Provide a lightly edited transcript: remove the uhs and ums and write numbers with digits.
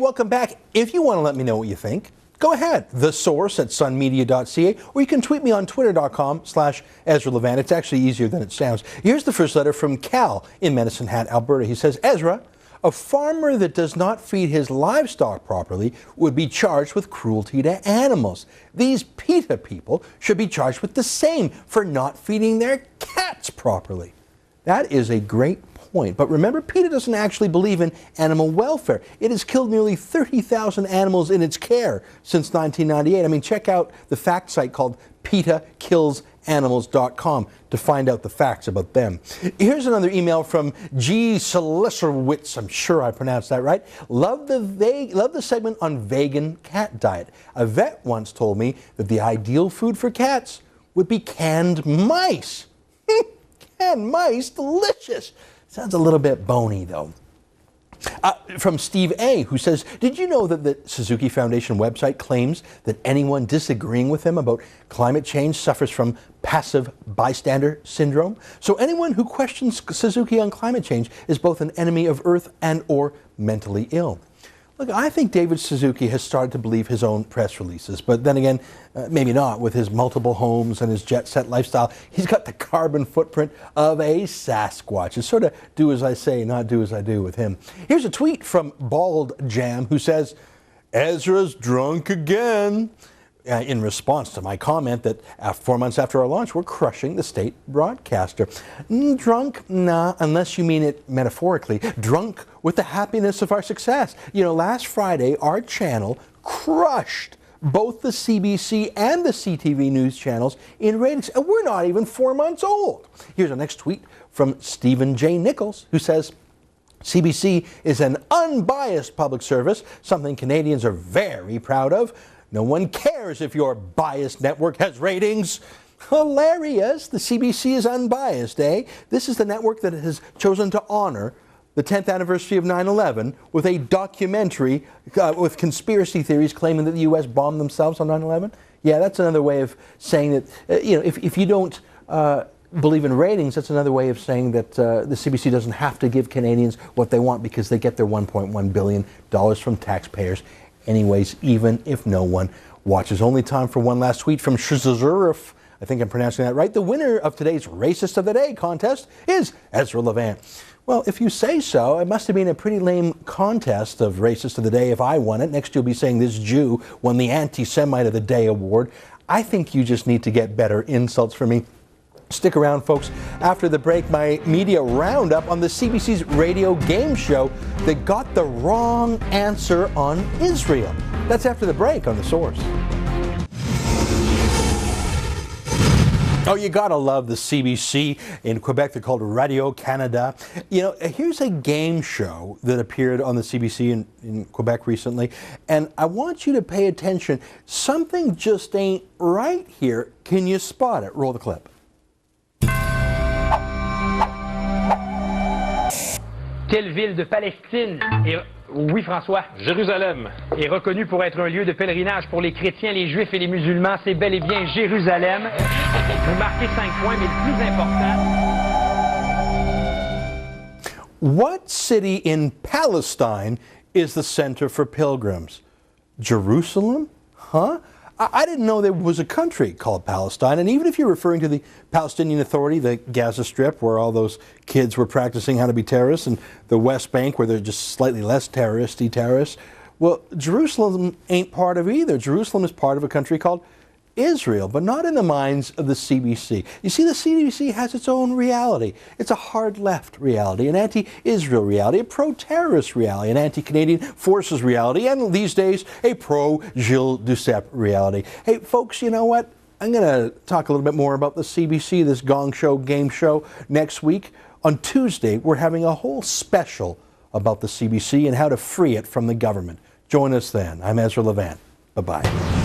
welcome back. If you want to let me know what you think, go ahead. The Source at sunmedia.ca, or you can tweet me on twitter.com/Ezra Levant. It's actually easier than it sounds. Here's the first letter from Cal in Medicine Hat, Alberta. He says, Ezra, a farmer that does not feed his livestock properly would be charged with cruelty to animals. These PETA people should be charged with the same for not feeding their cats properly. That is a great point. But remember, PETA doesn't actually believe in animal welfare. It has killed nearly 30,000 animals in its care since 1998. I mean, check out the fact site called PETAKillsAnimals.com to find out the facts about them. Here's another email from G. Seleserwitz. I'm sure I pronounced that right. Love the segment on vegan cat diet. A vet once told me that the ideal food for cats would be canned mice. Canned mice, delicious. Sounds a little bit bony, though. From Steve A., who says, did you know that the Suzuki Foundation website claims that anyone disagreeing with him about climate change suffers from passive bystander syndrome? So anyone who questions Suzuki on climate change is both an enemy of Earth and or mentally ill. Look, I think David Suzuki has started to believe his own press releases, but then again, maybe not. With his multiple homes and his jet-set lifestyle, he's got the carbon footprint of a Sasquatch. It's sort of do as I say, not do as I do with him. Here's a tweet from Bald Jam, who says, Ezra's drunk again. In response to my comment that 4 months after our launch, we're crushing the state broadcaster. Drunk? Nah, unless you mean it metaphorically. Drunk with the happiness of our success. You know, last Friday, our channel crushed both the CBC and the CTV news channels in ratings, and we're not even 4 months old. Here's our next tweet from Stephen J. Nichols, who says, CBC is an unbiased public service, something Canadians are very proud of. No one cares if your biased network has ratings. Hilarious. The CBC is unbiased, eh? This is the network that has chosen to honor the 10th anniversary of 9/11 with a documentary with conspiracy theories claiming that the U.S. bombed themselves on 9/11. Yeah, that's another way of saying that, if you don't believe in ratings, that's another way of saying that the CBC doesn't have to give Canadians what they want because they get their $1.1 billion from taxpayers anyways, even if no one watches. Only time for one last tweet from Shazurif. I think I'm pronouncing that right. The winner of today's Racist of the Day contest is Ezra Levant. Well, if you say so, it must have been a pretty lame contest of Racist of the Day if I won it. Next you'll be saying this Jew won the Anti-Semite of the Day award. I think you just need to get better insults from me. Stick around, folks. After the break, my media roundup on the CBC's radio game show that got the wrong answer on Israel. That's after the break on The Source. Oh, you gotta love the CBC. In Quebec, they're called Radio-Canada. You know, here's a game show that appeared on the CBC in Quebec recently, and I want you to pay attention. Something just ain't right here. Can you spot it? Roll the clip. Quelle ville de Palestine Oui, François. Jérusalem. Est reconnue pour être un lieu de pèlerinage pour les chrétiens, les juifs et les musulmans. C'est bel et bien Jérusalem. Vous marquez 5 points, mais le plus important... What city in Palestine is the center for pilgrims? Jerusalem? Huh? I didn't know there was a country called Palestine, and even if you're referring to the Palestinian Authority, the Gaza Strip, where all those kids were practicing how to be terrorists, and the West Bank, where they're just slightly less terroristy terrorists, well, Jerusalem ain't part of either. Jerusalem is part of a country called Israel, but not in the minds of the CBC. You see, the CBC has its own reality. It's a hard left reality, an anti-Israel reality, a pro-terrorist reality, an anti-Canadian forces reality, and these days, a pro-Gilles Duceppe reality. Hey, folks, you know what? I'm going to talk a little bit more about the CBC, this Gong Show game show, next week. On Tuesday, we're having a whole special about the CBC and how to free it from the government. Join us then. I'm Ezra Levant. Bye-bye.